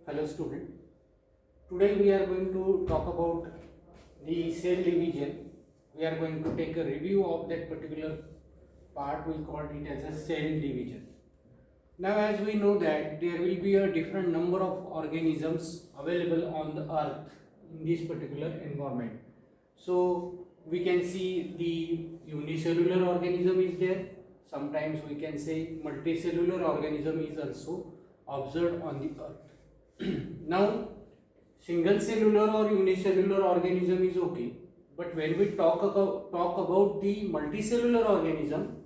Hello student. Today we are going to talk about the cell division. We are going to take a review of that particular part. We called it as a cell division. Now as we know that there will be a different number of organisms available on the earth in this particular environment. So we can see the unicellular organism is there. Sometimes we can say multicellular organism is also observed on the earth. Now, single cellular or unicellular organism is okay, but when we talk about the multicellular organism,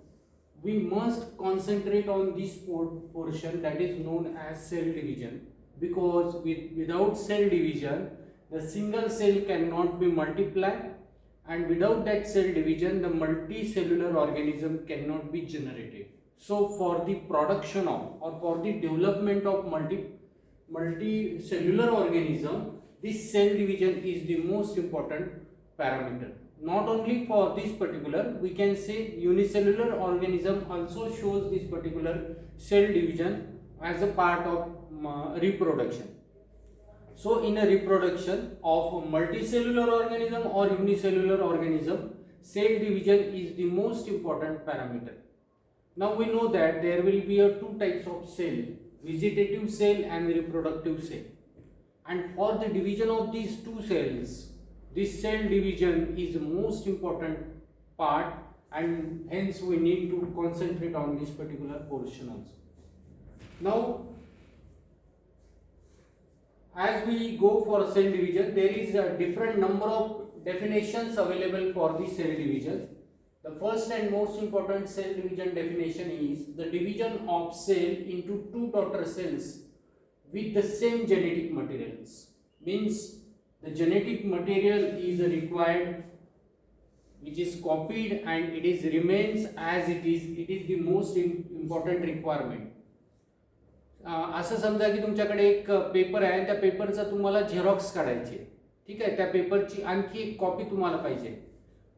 we must concentrate on this portion that is known as cell division, because without cell division, the single cell cannot be multiplied, and without that cell division, the multicellular organism cannot be generated. So, for the production of or for the development of multicellular organism, this cell division is the most important parameter. Not only for this particular, we can say unicellular organism also shows this particular cell division as a part of reproduction. So in a reproduction of a multicellular organism or unicellular organism, cell division is the most important parameter. Now we know that there will be two types of cell, vegetative cell and reproductive cell, and for the division of these two cells, this cell division is the most important part, and hence we need to concentrate on this particular portion also. Now as we go for cell division, there is a different number of definitions available for the cell division. The first and most important cell division definition is the division of cell into two daughter cells with the same genetic materials. Means the genetic material is required, which is copied, and it is remains as it is. It is the most important requirement. असं समजा की तुमच्याकडे एक paper आहे, त्या पेपरचा तुम्हाला Xerox काढायची आहे, ठीक आहे. त्या पेपरची आणखी एक कॉपी तुम्हाला पाहिजे,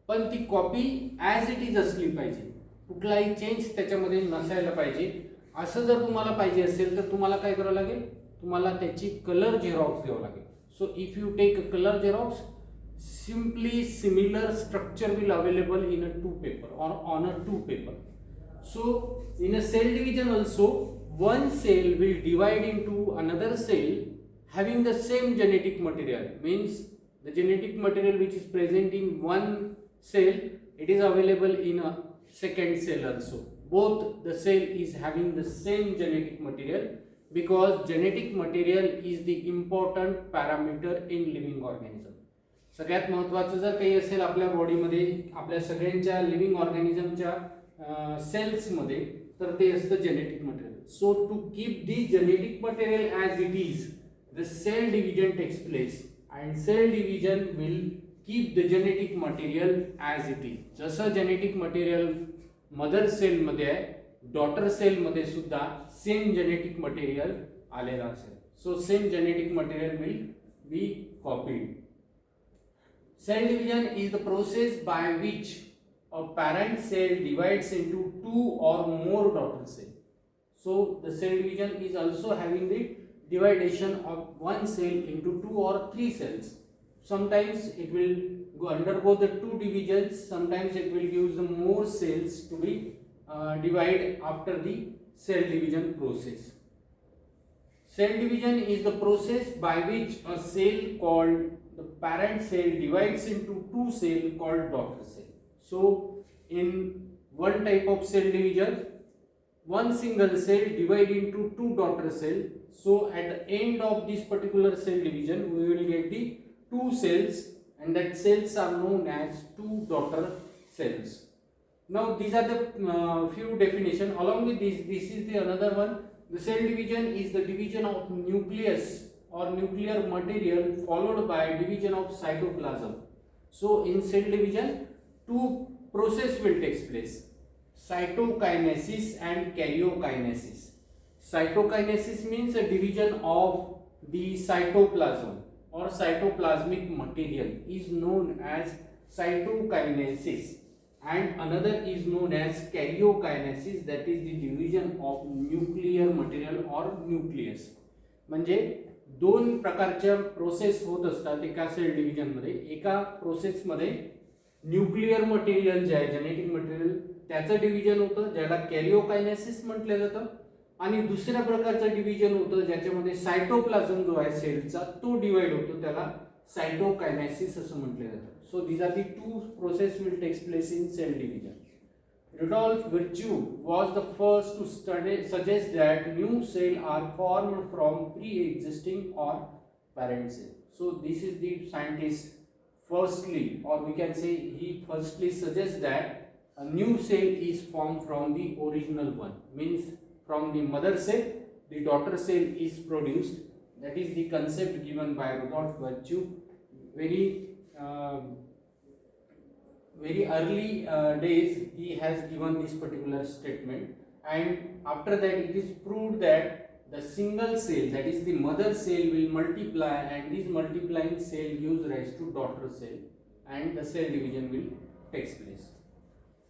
पण ती कॉपी ॲज इट इज असली पाहिजे, कुठलाही चेंज त्याच्यामध्ये नसायला पाहिजे. असं जर तुम्हाला पाहिजे असेल तर तुम्हाला काय करावं लागेल, तुम्हाला त्याची कलर झेरॉक्स घ्यावं लागेल. So if you take a colour xerox, simply similar structure will available in a two paper or on a two paper. So in a cell division also, one cell will divide into another cell having the same genetic material. Means the genetic material which is present in one cell, it is available in a second cell also. Both the cell is having the same genetic material, because genetic material is the important parameter in living organism. सगळ्यात महत्त्वाचं जर काही असेल आपल्या बॉडीमध्ये, आपल्या सगळ्यांच्या living ऑर्गॅनिझमच्या सेल्समध्ये, तर ते असतं genetic material. So to keep this genetic material as it is, the cell division takes place, and cell division will keep the genetic material as it is. जसं जेनेटिक मटेरियल मदर सेलमध्ये आहे, daughter सेलमध्ये सुद्धा same genetic material आलेलं असेल. So same genetic material will be copied. Cell division is the process by which a parent cell divides into two or more daughter cells. So the cell division is also having the division of one cell into two or three cells. Sometimes it will undergo the two divisions, sometimes it will use the more cells to be divided after the cell division process. Cell division is the process by which a cell called the parent cell divides into two cells called daughter cell. So in one type of cell division, one single cell divides into two daughter cells. So at the end of this particular cell division, we will get the two cells, and that cells are known as two daughter cells. Now these are the few definitions. Along with this is the another one. The cell division is the division of nucleus or nuclear material followed by division of cytoplasm. So in cell division, two process will take place: cytokinesis and karyokinesis. Cytokinesis means a division of the cytoplasm or cytoplasmic material is known as cytokinesis, and another is known as karyokinesis, that is the division of nuclear material or nucleus. म्हणजे दोन प्रकारच्या process होत असतात एका cell डिव्हिजनमध्ये. एका प्रोसेसमध्ये nuclear material जे आहे genetic material त्याचं डिव्हिजन होतं ज्याला कॅरिओकायनेसिस म्हटलं जातं, आणि दुसऱ्या प्रकारचं डिव्हिजन होतं ज्याच्यामध्ये सायटोप्लाझम जो आहे सेलचा तो डिवाइड होतो, त्याला सायटोकायनेसिस असं म्हटलं जातं. So these are the two process will takes place in cell division. Rudolf Virchow was the first to suggest that new cells are formed from pre-existing or parent cell. So this is the scientist firstly, or we can say he firstly suggests that a new cell is formed from the original one, means from the mother cell the daughter cell is produced. That is the concept given by Rudolf Virchow. Very early days he has given this particular statement, and after that it is proved that the single cell, that is the mother cell, will multiply, and this multiplying cell gives rise to daughter cell, and the cell division will take place.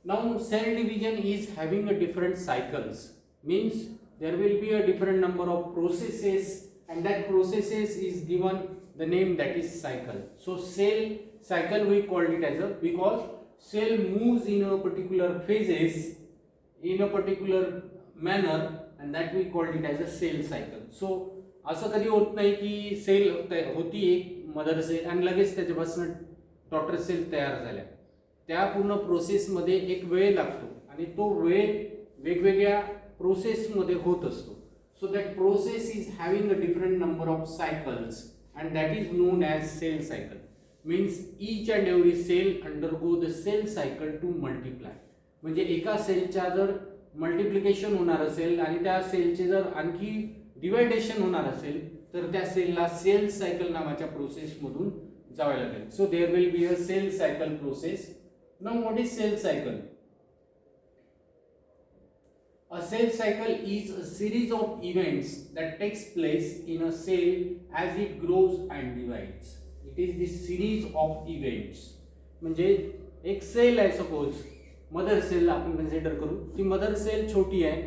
Now cell division is having a different cycles, means there will be a different number of processes, and that processes is given the name that is cycle. So cell cycle we called it as a, because cell moves in a particular phases in a particular manner, and that we called it as a cell cycle. So असं कधी होत नाही की cell होती एक mother cell आणि लगेच त्याच्यापासून डॉटर सेल तयार झाल्या. त्या पूर्ण प्रोसेसमध्ये एक वेळ लागतो आणि तो वेळ वेगवेगळ्या प्रोसेसमध्ये होत असतो. So that process is having a different number of cycles, and that is known as cell cycle. Means each and every cell undergo the cell cycle to multiply. म्हणजे एका सेलच्या जर मल्टिप्लिकेशन होणार असेल आणि त्या सेलचे जर आणखी डिवायडेशन होणार असेल तर त्या सेलला सेल सायकल नावाच्या प्रोसेसमधून जावे लागेल. So there will be a cell cycle process. Now what is cell cycle? A cell cycle is a series of events that takes place in a cell as it grows and divides. It is the series of events. म्हणजे एक cell आहे, suppose mother cell आपण consider करू. ती mother cell छोटी आहे,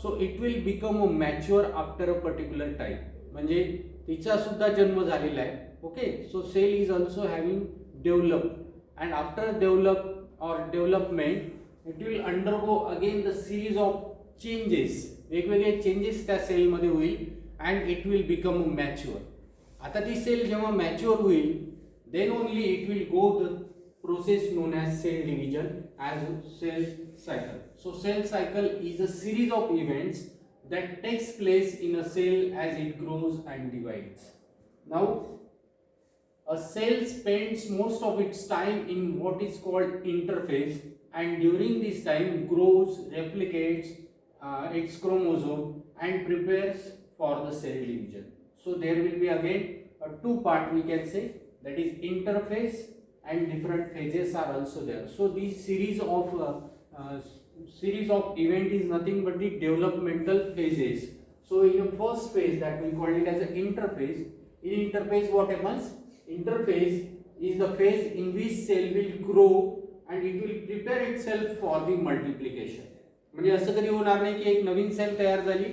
so it will become a mature after a particular time. म्हणजे तिचा सुद्धा जन्म झालेला आहे. Okay, so cell is also having develop, and after development it will undergo again the series of changes. वेगवेगळे चेंजेस त्या सेलमध्ये होईल and it will become a mature. आता ती सेल जेव्हा मॅच्युअर होईल then only it will go the process known as cell division as cell cycle. So cell cycle is a series of events that takes place in a cell as it grows and divides. Now, a cell spends most of its time in what is called interphase, and during this time grows, replicates its chromosome and prepares for the cell division. So there will be again a two part we can say, that is interphase, and different phases are also there. So this series of event is nothing but the developmental phases. So in the first phase that we call it as an interphase. In interphase what happens? Interphase is the phase in which cell will grow and it will prepare itself for the multiplication. म्हणजे असं कधी होणार नाही की एक नवीन cell तयार झाली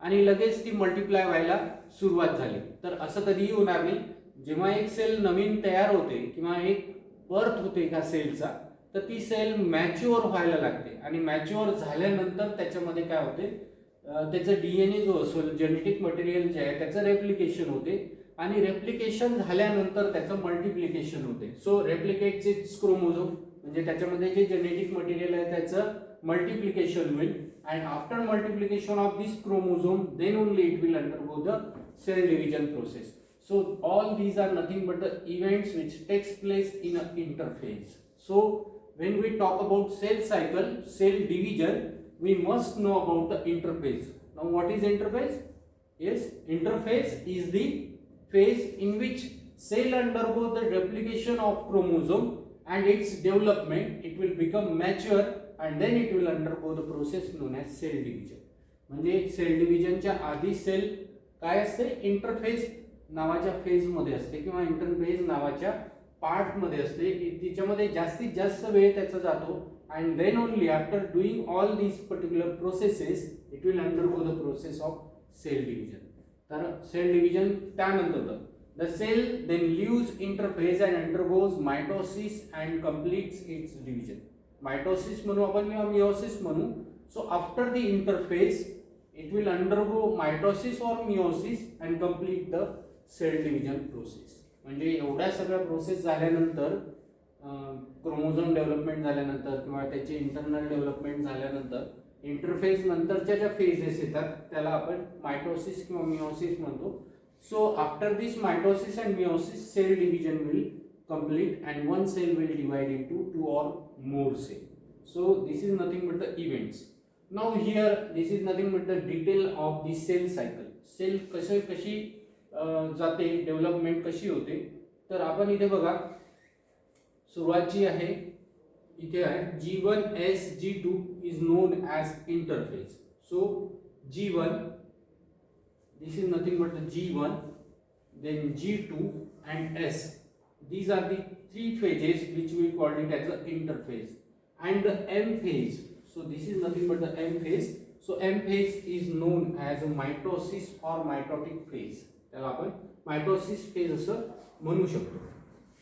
आणि लगेच ती मल्टिप्लाय व्हायला सुरुवात झाली. तर असं कधीही होणार नाही. जेव्हा एक सेल नवीन तयार होते किंवा एक बर्थ होते एका सेलचा, तर ती सेल मॅच्युअर व्हायला लागते आणि मॅच्युअर झाल्यानंतर त्याच्यामध्ये काय होते, त्याचं डीएनए जो असो, जेनेटिक मटेरियल जे आहे त्याचं रेप्लिकेशन होते आणि रेप्लिकेशन झाल्यानंतर त्याचं मल्टिप्लिकेशन होते. सो रेप्लिकेटचे क्रोमोझोम म्हणजे त्याच्यामध्ये जे जेनेटिक मटेरियल आहे त्याचं मल्टिप्लिकेशन होईल, and after multiplication of this chromosome then only it will undergo the cell division process. So all these are nothing but the events which takes place in an interphase. So when we talk about cell cycle, cell division, we must know about the interphase. Now what is interphase? Yes, interphase is the phase in which cell undergo the replication of chromosome and its development. It will become mature and then it will undergo the process known as cell division. म्हणजे cell डिव्हिजनच्या आधी cell काय असते, interphase नावाच्या phase मध्ये असते किंवा interphase नावाच्या part मध्ये असते. तिच्यामध्ये जास्तीत जास्त वेळ त्याचा जातो and then only after doing all these particular processes it will undergo the process of cell division. तर सेल डिव्हिजन त्यानंतर होतं. The cell then leaves interphase and undergoes mitosis and completes its division. Mitosis म्हणू आपण किंवा meiosis म्हणू. So after the interphase, it will undergo mitosis or meiosis and complete the cell division process. म्हणजे एवढ्या सगळ्या process झाल्यानंतर chromosome development झाल्यानंतर किंवा त्याचे इंटरनल डेव्हलपमेंट झाल्यानंतर इंटरफेस नंतरच्या ज्या फेजेस येतात त्याला आपण मायटोसिस किंवा मिओसिस म्हणतो. So after this mitosis and meiosis, cell division will complete and one cell will divide into two or more cells. So this is nothing but the events. Now here this is nothing but the detail of the cell cycle. Cell कशी जाते, development कशी होते. तर आपण इथे बघा सुरुवातची आहे, इथे आहे G1S G2 is known as interphase. So G1, this is nothing but the G1, then G2 and S. These are the three phases which we called it as the interphase. And the M phase, so this is nothing but the M phase. So M phase is known as a mitosis or mitotic phase. त्याला आपण mitosis phase असं म्हणू शकतो.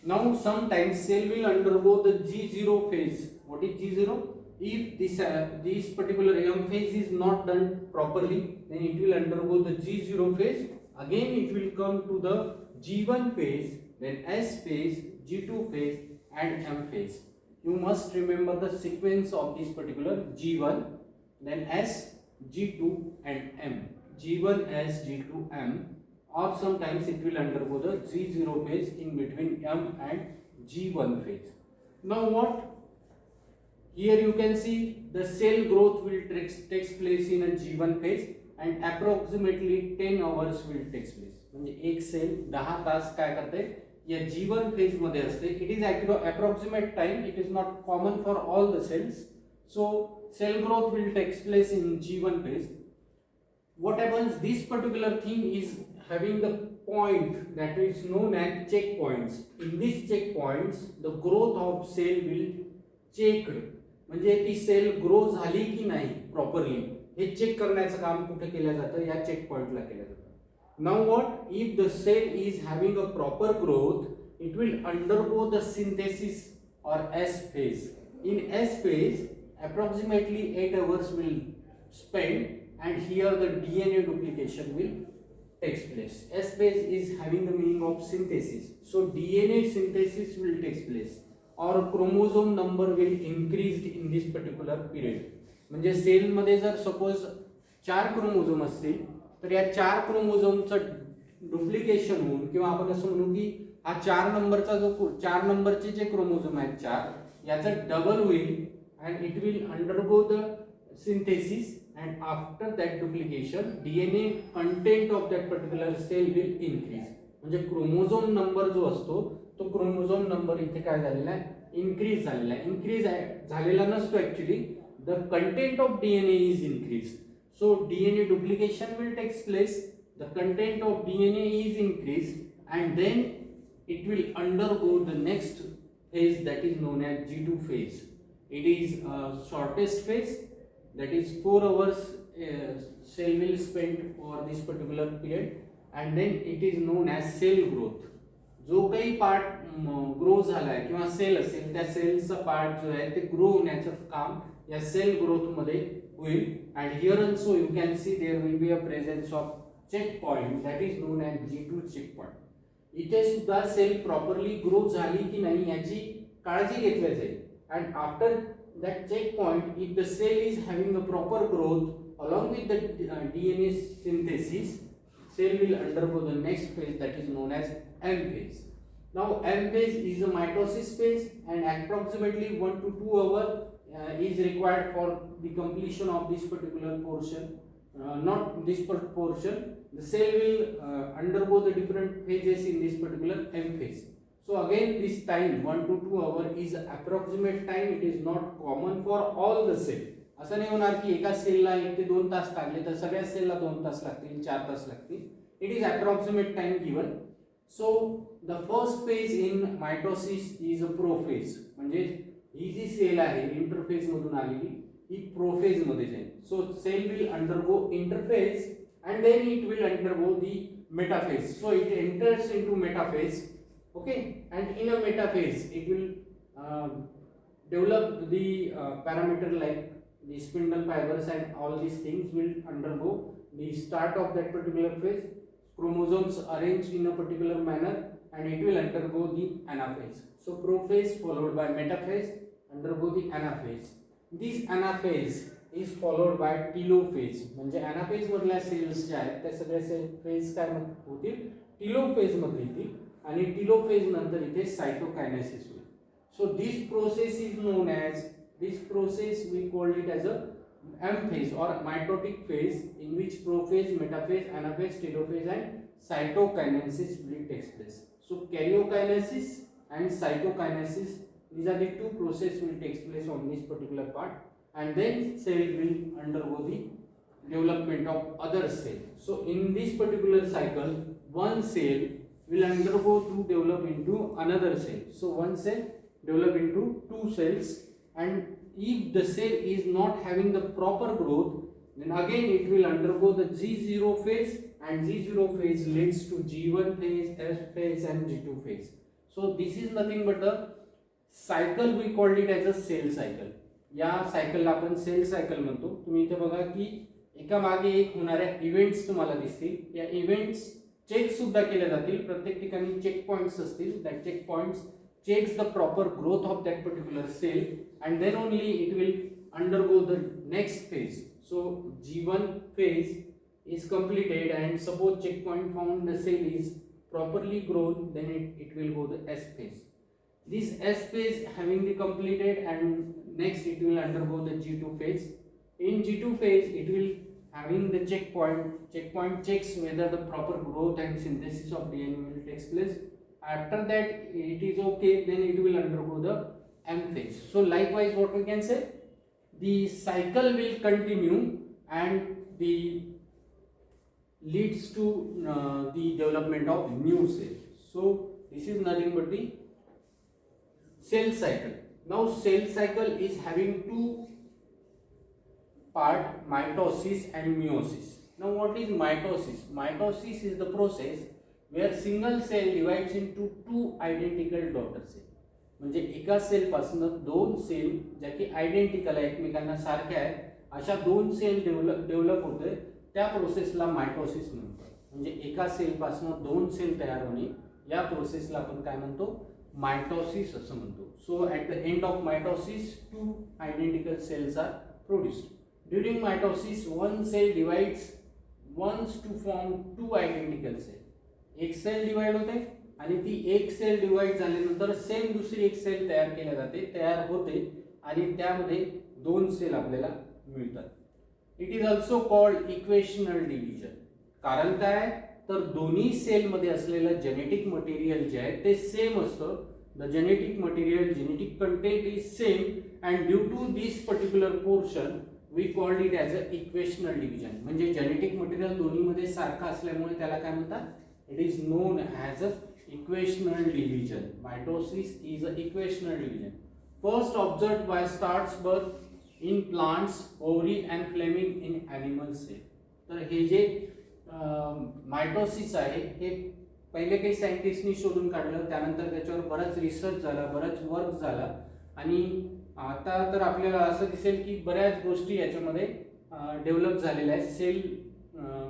Now sometimes cell will undergo the G0 phase. What is G0? If this particular M phase is not done properly, then it will undergo the G0 phase. Again it will come to the G1 phase, then S phase, G2 phase and M phase. You must remember the sequence of this particular G1, then S, G2 and M. G1, S, G2, M, or sometimes it will undergo the G0 phase in between M and G1 phase. Now what? Here you can see the cell growth will takes place in a G1 phase and approximately 10 hours will takes place. म्हणजे एक cell 10 तास काय करते या G1 phase मध्ये असते. It is approximate time, it is not common for all the cells. So cell growth will takes place in G1 phase. What happens, this particular thing is having the point that is known as checkpoints. In these checkpoints the growth of cell will checked. म्हणजे ती cell grow झाली की नाही properly हे check करण्याचं काम कुठे केलं जातं, या चेक पॉइंटला केलं जातं. Now what, if the cell is having a proper growth, it will undergo the synthesis or S phase. In S phase approximately 8 hours will spend and here the DNA duplication will takes place. S phase is having the meaning of synthesis. So DNA synthesis will takes place or chromosome number will increased in this particular period. म्हणजे cell मध्ये जर suppose 4 chromosome असतील तर या 4 क्रोमोझोमचं duplication होऊन किंवा आपण असं म्हणू की हा 4 नंबरचा जो 4 नंबरचे जे क्रोमोझोम आहेत 4 याचं डबल होईल and it will undergo the synthesis and after that duplication DNA content of that particular cell will increase. म्हणजे क्रोमोझोम नंबर जो असतो तो क्रोमोझोम नंबर इथे काय झालेला आहे, इन्क्रीज झालेला आहे. इन्क्रीज झालेला नसतो actually, the content of DNA is increase. So DNA duplication will takes place, the content of DNA is increased and then it will undergo the next phase that is known as G2 phase. It is shortest phase, that is 4 hours cell will spend for this particular period and then it is known as cell growth. जो काही part grow झालाय किंवा cell असेल त्या सेलचा part जो आहे ते grow होण्याचं काम या सेल ग्रोथ मध्ये होईल. And here also you can see there will be a presence of check point that is known as G2 check point. इथे सुद्धा सेल प्रॉपरली ग्रो झाली की नाही याची काळजी घेतली जाईल. And after that checkpoint, if the cell is having a proper growth along with the DNA synthesis, cell will undergo the next phase that is known as M phase. Now M phase is a mitosis phase and approximately 1 to 2 hours is required for the completion of this particular portion. Not this portion, the cell will undergo the different phases in this particular M phase. So again this time 1 to 2 hour is approximate time, it is not common for all the cell. असं नाही होणार की एका सेलला 1 ते 2 तास लागले तर सगळ्या सेलला 2 तास लागतील 4 तास लागतील. It is approximate time given. So the first phase in mitosis is a prophase. म्हणजे ही जी सेल आहे इंटरफेज मधून आलेली ही प्रोफेज मध्ये जाईल. So cell will undergo interphase and then it will undergo the metaphase. So it enters into metaphase, okay, and in a metaphase it will develop the parameter like the spindle fibers, and all these things will undergo the start of that particular phase. Chromosomes arranged in a particular manner, and it will undergo the anaphase. So prophase followed by metaphase, undergo the anaphase. This anaphase is followed by telophase. म्हणजे anaphase मधल्या sales ज्या आहेत त्या सगळ्या cell phase काय होतील, telophase मध्ये येतील, आणि टेलोफेज नंतर इथे सायटोकायनेसिस होईल. So this process is known as, this process we called it as a M phase or mitotic phase, in which prophase, metaphase, anaphase, telophase and cytokinesis will take place. So karyokinesis and cytokinesis, these are the two processes will take place on this particular part, and then cell will undergo the development of other cell. So in this particular cycle, one cell will undergo to develop into another cell. So one cell develop into two cells, and if the cell is not having the proper growth, then again it will undergo the G0 phase, and G0 phase leads to G1 phase, S phase and G2 phase. So this is nothing but the cycle, we called it as a cell cycle. या सायकलला आपण cell cycle म्हणतो. तुम्ही इथे बघा की एका मागे एक होणाऱ्या इव्हेंट्स तुम्हाला दिसतील. या इव्हेंट्स चेक सुद्धा केले जातील. प्रत्येक ठिकाणी चेक पॉइंट्स असतील. That check points checks the proper growth of that particular cell, and then only it will undergo the next phase. So G1 phase is completed, and suppose checkpoint found the cell is properly grown, then it will go the S phase. This S phase having the completed, and next it will undergo the G2 phase. In G2 phase it will having the checkpoint checks whether the proper growth and synthesis of DNA will take place. After that it is okay, then it will undergo the M phase. So likewise what we can say, the cycle will continue and the leads to the development of new cell. So this is nothing but the cell cycle. Now cell cycle is having two part, mitosis and meiosis. Now what is mitosis? Mitosis is the process where single cell divides into two identical daughter cell. म्हणजे एका cell पासून दोन cell ज्या की identical आहे, एकमेकांना सारख्या आहेत, अशा दोन सेल डेव्हलप होते, त्या प्रोसेसला मायटोसिस म्हणतात. म्हणजे एका सेल पासून दोन सेल तयार होणे, या प्रोसेसला आपण काय म्हणतो, मायटोसिस असं म्हणतो. So at the end of mitosis two identical cells are produced. During mitosis one cell divides once to form two identical cell. एक सेल डिवाइड होते आणि ती एक सेल डिवाइड झाल्यानंतर सेम दुसरी एक सेल तयार होते आणि त्यामध्ये दोन सेल आपल्याला मिळतात. It is also called equational division. कारण काय, तर दोन्ही सेल मध्ये असलेलं जेनेटिक मटेरियल जे आहे ते सेम असतं. The genetic material, genetic content is same, and due to this particular portion we called it as a equational division. म्हणजे जेनेटिक मटेरियल दोन्हीमध्ये सारखं असल्यामुळे त्याला काय म्हणतात, it is known as a equational division. Mitosis is a equational division. First observed by starts birth in plants, ovary and Fleming in animal cell. तर हे जे mitosis आहे हे पहिले काही सायंटिस्टनी शोधून काढलं, त्यानंतर त्याच्यावर बराच रिसर्च झाला, बराच वर्क झाला, आणि आता तर आपल्याला असं दिसेल की बऱ्याच गोष्टी याच्यामध्ये डेव्हलप झालेल्या आहेत cell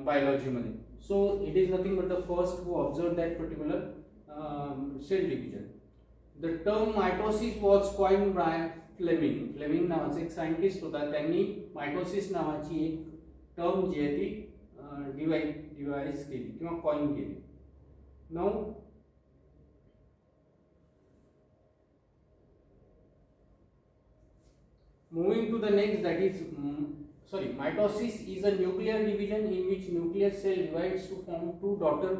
बायोलॉजीमध्ये. So it is nothing but the first who observed that particular cell division. The term mitosis was coined by Fleming. Fleming नावाचा एक सायंटिस्ट होता, त्यांनी मायटोसिस नावाची एक टर्म जी आहे ती डिवाइस केली किंवा कॉइन केली. Now moving to the next, that is mitosis is a nuclear division in which nuclear cell divides to form two daughter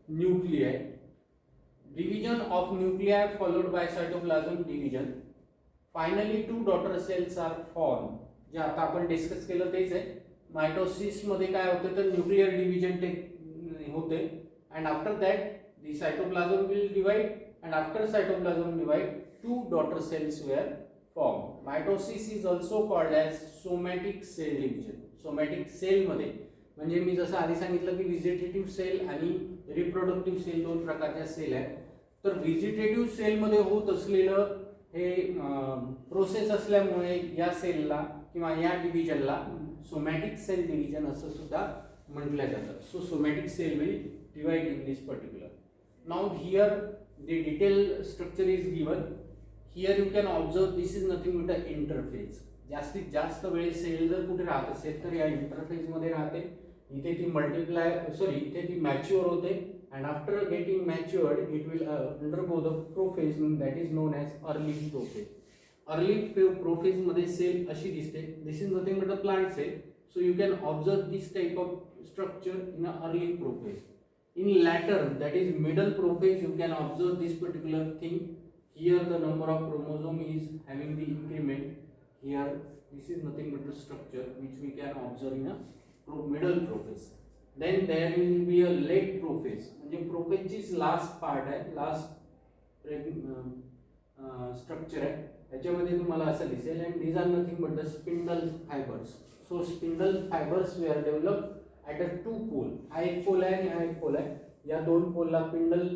nuclei. Division of nuclei followed by cytoplasm division. Finally two daughter cells are formed. जे आता आपण discuss केलं तेच आहे. Mitosis मध्ये काय होतं, तर nuclear division होते, and after that the cytoplasm will divide, and after cytoplasm divide two daughter cells were formed. Mitosis is also called as somatic cell division. Somatic cell मध्ये म्हणजे मी जसं आधी सांगितलं की व्हिजिटेटिव्ह सेल आणि रिप्रोडक्टिव्ह सेल दोन प्रकारच्या सेल आहेत. तर व्हिजिटेटिव्ह सेलमध्ये होत असलेलं हे प्रोसेस असल्यामुळे या सेलला किंवा या डिव्हिजनला सोमॅटिक सेल डिव्हिजन असं सुद्धा म्हटलं जातं. So somatic cell will divide in this particular. Now here the detail structure is given. Here you can observe this is nothing but a interphase. जास्तीत जास्त वेळ सेल जर कुठे राहत असेल तर या इंटरफेसमध्ये राहते. इथे ती इथे ती मॅच्युअर होते and after getting matured it will undergo the prophase that is known as early prophase. Early prophase मध्ये सेल अशी दिसते. This is nothing but a plant cell. So you can observe this type of structure in a early prophase. In later, that is middle prophase, you can observe this particular thing. Here the number of chromosome is having the increment. Here this is nothing but the structure which we can observe in a middle prophase. Then there will be a late prophase. म्हणजे प्रोफेजचीच last part आहे, last structure आहे. त्याच्यामध्ये तुम्हाला असं दिसेल. And these are nothing but the spindle fibres. So spindle fibres we are develop at a two pole. हा एक पोल आहे आणि हा एक पोल आहे. या दोन पोलला स्पिंडल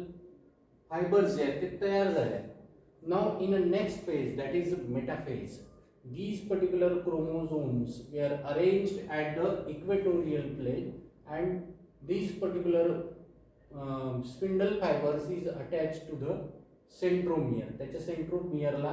फायबर्स जे आहेत ते तयार झाले आहेत. Now in a next phase that is metaphase. These particular chromosomes were arranged at the equatorial plane and these particular spindle fibers is attached to the centromere. त्याच्या सेंट्रोमियरला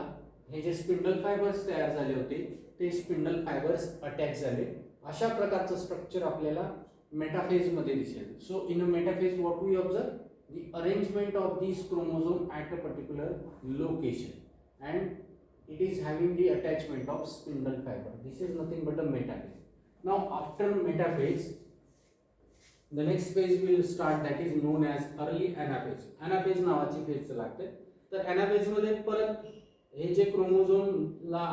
हे जे स्पिंडल फायबर्स तयार झाले होते ते स्पिंडल फायबर्स अटॅच झाले. अशा प्रकारचं structure आपल्याला metaphase मध्ये दिसेल. So in a metaphase what we observe the arrangement of this chromosome at a particular location and it is having the attachment of spindle fiber. This is nothing but a metaphase. Now after metaphase the next phase will start, that is known as early anaphase. Anaphase नावाची phase लागते. तर anaphase मध्ये परत हे जे क्रोमोझोमला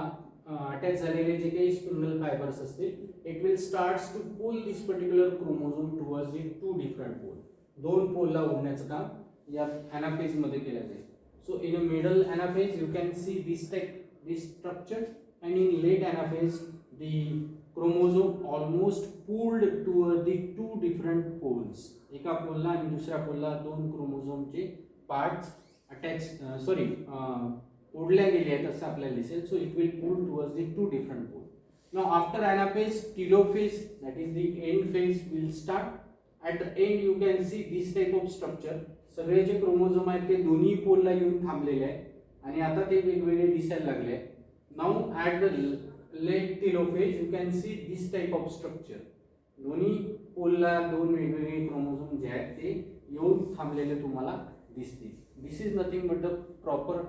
attach झालेले जे काही spindle fibres असतील it will starts to pull this particular chromosome towards the two different pole. दोन पोलला ओढण्याचं काम या anaphase मध्ये केलं जाईल. So in a middle anaphase you can see this structure, and in late anaphase the chromosome almost pulled toward the two different poles. एका पोलला आणि दुसऱ्या पोलला दोन क्रोमोझोमचे पार्ट्स अटॅच ओढल्या गेले आहेत असं आपल्याला दिसेल. So it will pull towards the two different pole. Now after anaphase telophase, that is the end phase, will start. At the end you can see this type of structure. सगळे जे chromosome आहेत ते दोन्ही पोलला येऊन थांबलेले आहेत आणि आता ते वेगवेगळे दिसायला लागले. Now at the late telophase you can see this type of structure. दोन्ही पोलला दोन वेगवेगळे क्रोमोझोम जे आहेत ते येऊन थांबलेले तुम्हाला दिसतील. This is nothing but the proper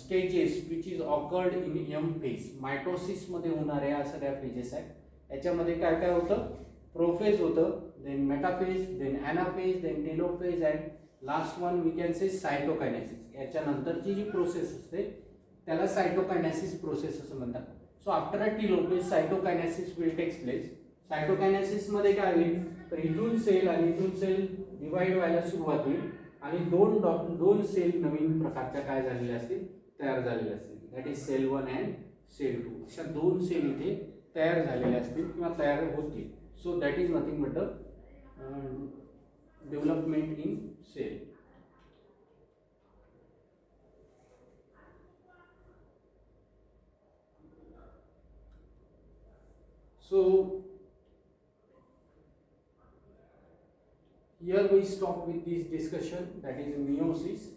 stages which is occurred in M phase. Mitosis मध्ये होणाऱ्या या सगळ्या फेजेस आहेत. याच्यामध्ये काय काय होतं, प्रोफेज होतं, then metaphase, then anaphase, then telophase and last one we can say cytokinesis. याच्यानंतरची जी प्रोसेस असते त्याला सायटोकायनेसिस प्रोसेस असं म्हणतात. So after a telophase cytokinesis will takes place. Cytokinesis मध्ये काय होईल तर इथून सेल आणि इथून सेल डिवाइड व्हायला सुरुवात होईल आणि दोन सेल नवीन प्रकारच्या काय झालेल्या असतील तयार झालेल्या असतील. That is cell 1 and cell 2. अशा दोन सेल इथे तयार झालेल्या असतील किंवा तयार होतील. So that is nothing but a development in cell. So here we stop with this discussion, that is meiosis.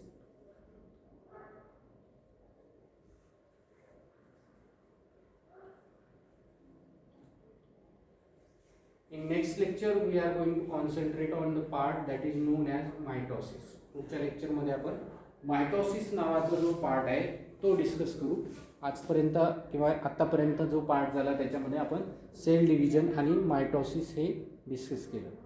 In next lecture we are going to concentrate on the part that is known as mitosis. पुढच्या lecture मध्ये आपण mitosis नावाचा जो part आहे तो discuss करू. आजपर्यंत किंवा आतापर्यंत जो पार्ट झाला त्याच्यामध्ये आपण सेल डिव्हिजन आणि मायटोसिस हे डिस्कस केलं.